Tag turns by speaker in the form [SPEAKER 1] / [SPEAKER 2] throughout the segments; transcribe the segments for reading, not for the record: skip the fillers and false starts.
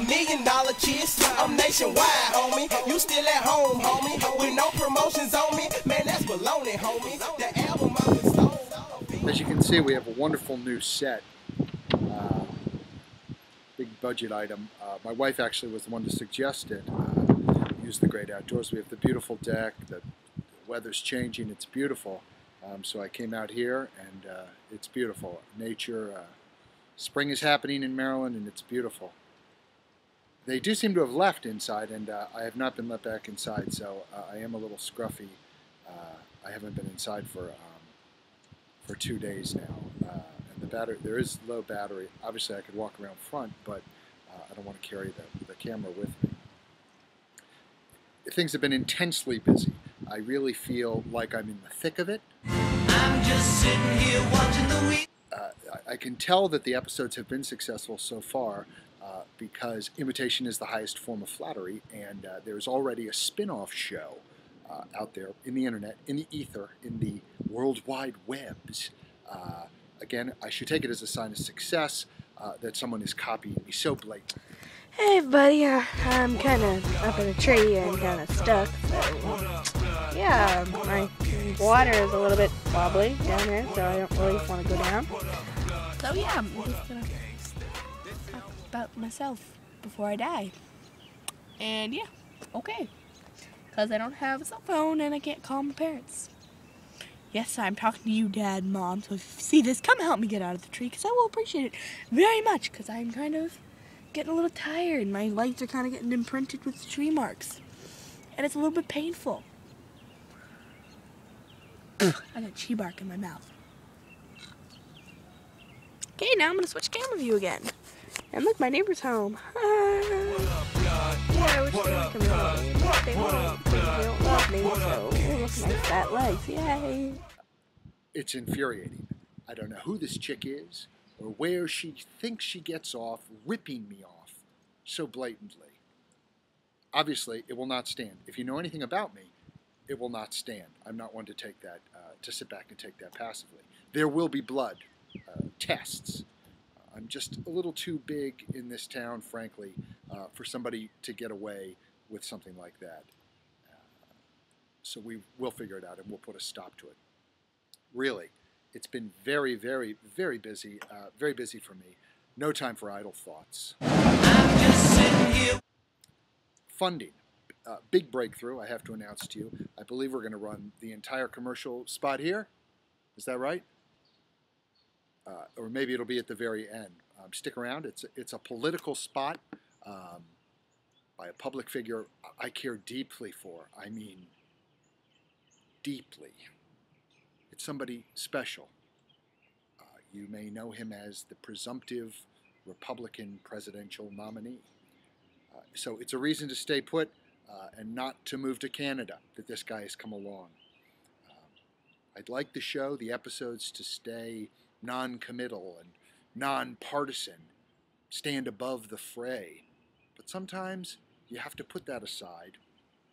[SPEAKER 1] $1 million kiss. I'm nationwide, homie. You still at home, homie. With no promotions on me, man, that's baloney, homie. The album I was sold.
[SPEAKER 2] As you can see, we have a wonderful new set. Big budget item. My wife actually was the one to suggest it. Use the great outdoors. We have the beautiful deck. The weather's changing. It's beautiful. So I came out here, and it's beautiful. Nature. Spring is happening in Maryland, and it's beautiful. They do seem to have left inside, and I have not been let back inside, so I am a little scruffy. I haven't been inside for 2 days now. And the battery, there is low battery. Obviously, I could walk around front, but I don't want to carry the camera with me. Things have been intensely busy. I really feel like I'm in the thick of it.
[SPEAKER 1] I'm just sitting here watching the week.
[SPEAKER 2] I can tell that the episodes have been successful so far because imitation is the highest form of flattery, and there's already a spin-off show out there in the internet, in the ether, in the World Wide Webs. Again, I should take it as a sign of success that someone is copying me so blatantly.
[SPEAKER 3] Hey everybody, I'm kind of up in a tree and kind of stuck, so yeah, my water is a little bit wobbly down there, so I don't really want to go down. So yeah, I'm just gonna talk about myself before I die. And yeah, okay, because I don't have a cell phone and I can't call my parents. Yes, I'm talking to you, Dad and Mom, so if you see this, come help me get out of the tree, because I will appreciate it very much, because I'm kind of getting a little tired. My legs are kind of getting imprinted with tree marks, and it's a little bit painful. I got tree bark in my mouth. Okay, now I'm going to switch camera view again. And look, my neighbor's home. Yeah, I wish they would come home. They won't, because they don't love me, so look at my fat legs. Yay.
[SPEAKER 2] It's infuriating. I don't know who this chick is or where she thinks she gets off ripping me off so blatantly. Obviously, it will not stand. If you know anything about me, it will not stand. I'm not one to take that, to sit back and take that passively. There will be blood tests. I'm just a little too big in this town, frankly, for somebody to get away with something like that. So we will figure it out, and we'll put a stop to it. Really, it's been very, very, very busy for me. No time for idle thoughts.
[SPEAKER 1] I'm just sitting here.
[SPEAKER 2] Funding. Big breakthrough, I have to announce to you. I believe we're going to run the entire commercial spot here. Is that right? Or maybe it'll be at the very end. Stick around. It's a political spot by a public figure I care deeply for. I mean, deeply. It's somebody special. You may know him as the presumptive Republican presidential nominee. So it's a reason to stay put and not to move to Canada that this guy has come along. I'd like the show, the episodes, to stay non-committal and non-partisan, stand above the fray. But sometimes you have to put that aside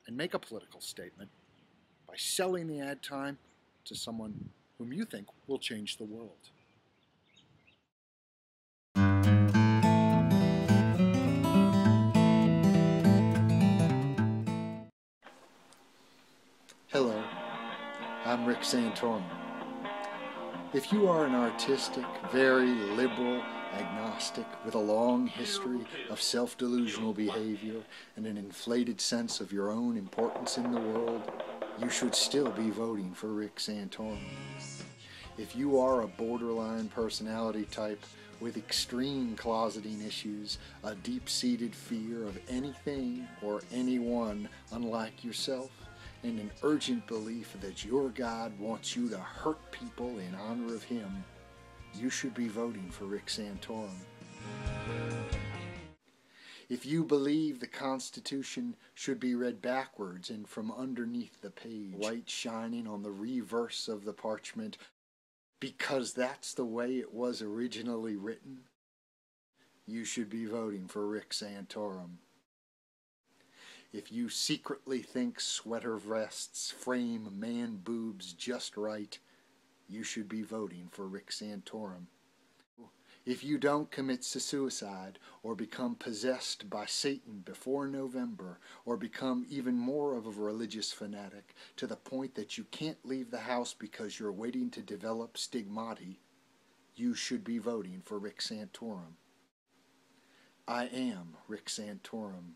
[SPEAKER 2] and make a political statement by selling the ad time to someone whom you think will change the world. Hello, I'm Rick Santorum. If you are an artistic, very liberal agnostic with a long history of self-delusional behavior and an inflated sense of your own importance in the world, you should still be voting for Rick Santorum. If you are a borderline personality type with extreme closeting issues, a deep-seated fear of anything or anyone unlike yourself, and an urgent belief that your God wants you to hurt people in honor of Him, you should be voting for Rick Santorum. If you believe the Constitution should be read backwards and from underneath the page, light shining on the reverse of the parchment, because that's the way it was originally written, you should be voting for Rick Santorum. If you secretly think sweater vests frame man boobs just right, you should be voting for Rick Santorum. If you don't commit suicide or become possessed by Satan before November or become even more of a religious fanatic to the point that you can't leave the house because you're waiting to develop stigmata, you should be voting for Rick Santorum. I am Rick Santorum.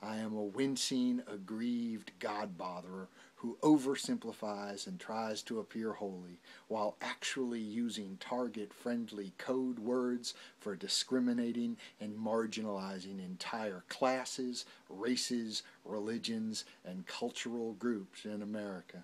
[SPEAKER 2] I am a wincing, aggrieved God-botherer who oversimplifies and tries to appear holy while actually using target-friendly code words for discriminating and marginalizing entire classes, races, religions, and cultural groups in America.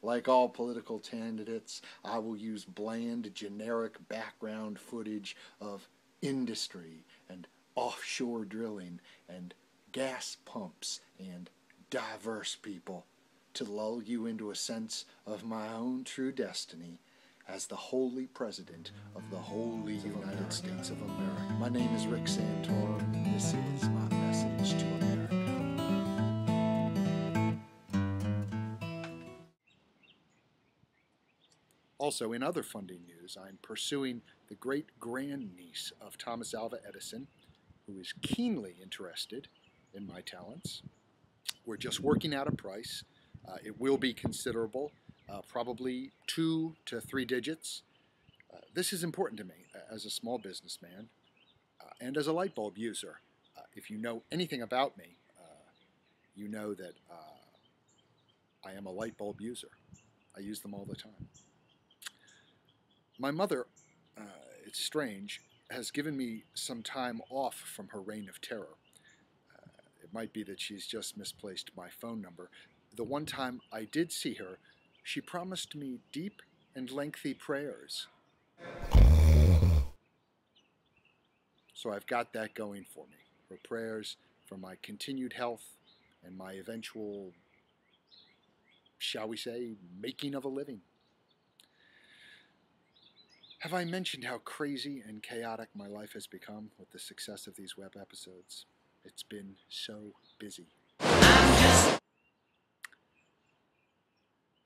[SPEAKER 2] Like all political candidates, I will use bland, generic background footage of industry and offshore drilling and gas pumps and diverse people to lull you into a sense of my own true destiny as the holy president of the holy United States of America. My name is Rick Santorum. This is my message to America. Also, in other funding news, I'm pursuing the great-grandniece of Thomas Alva Edison, who is keenly interested in my talents. We're just working out a price. It will be considerable, probably 2 to 3 digits. This is important to me as a small businessman and as a light bulb user. If you know anything about me, you know that I am a light bulb user. I use them all the time. My mother, it's strange, has given me some time off from her reign of terror. It might be that she's just misplaced my phone number. The one time I did see her, she promised me deep and lengthy prayers. So I've got that going for me. Her prayers for my continued health and my eventual, shall we say, making of a living. Have I mentioned how crazy and chaotic my life has become with the success of these web episodes? It's been so busy.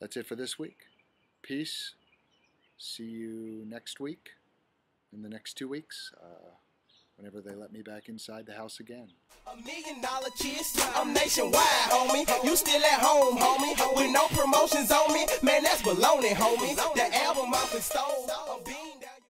[SPEAKER 2] That's it for this week. Peace. See you next week, in the next 2 weeks, whenever they let me back inside the house again.
[SPEAKER 1] $1 million kiss, I'm nationwide, homie. You still at home, homie, with no promotions on me. Man, that's baloney, homie. The album off and stole, I'm being down.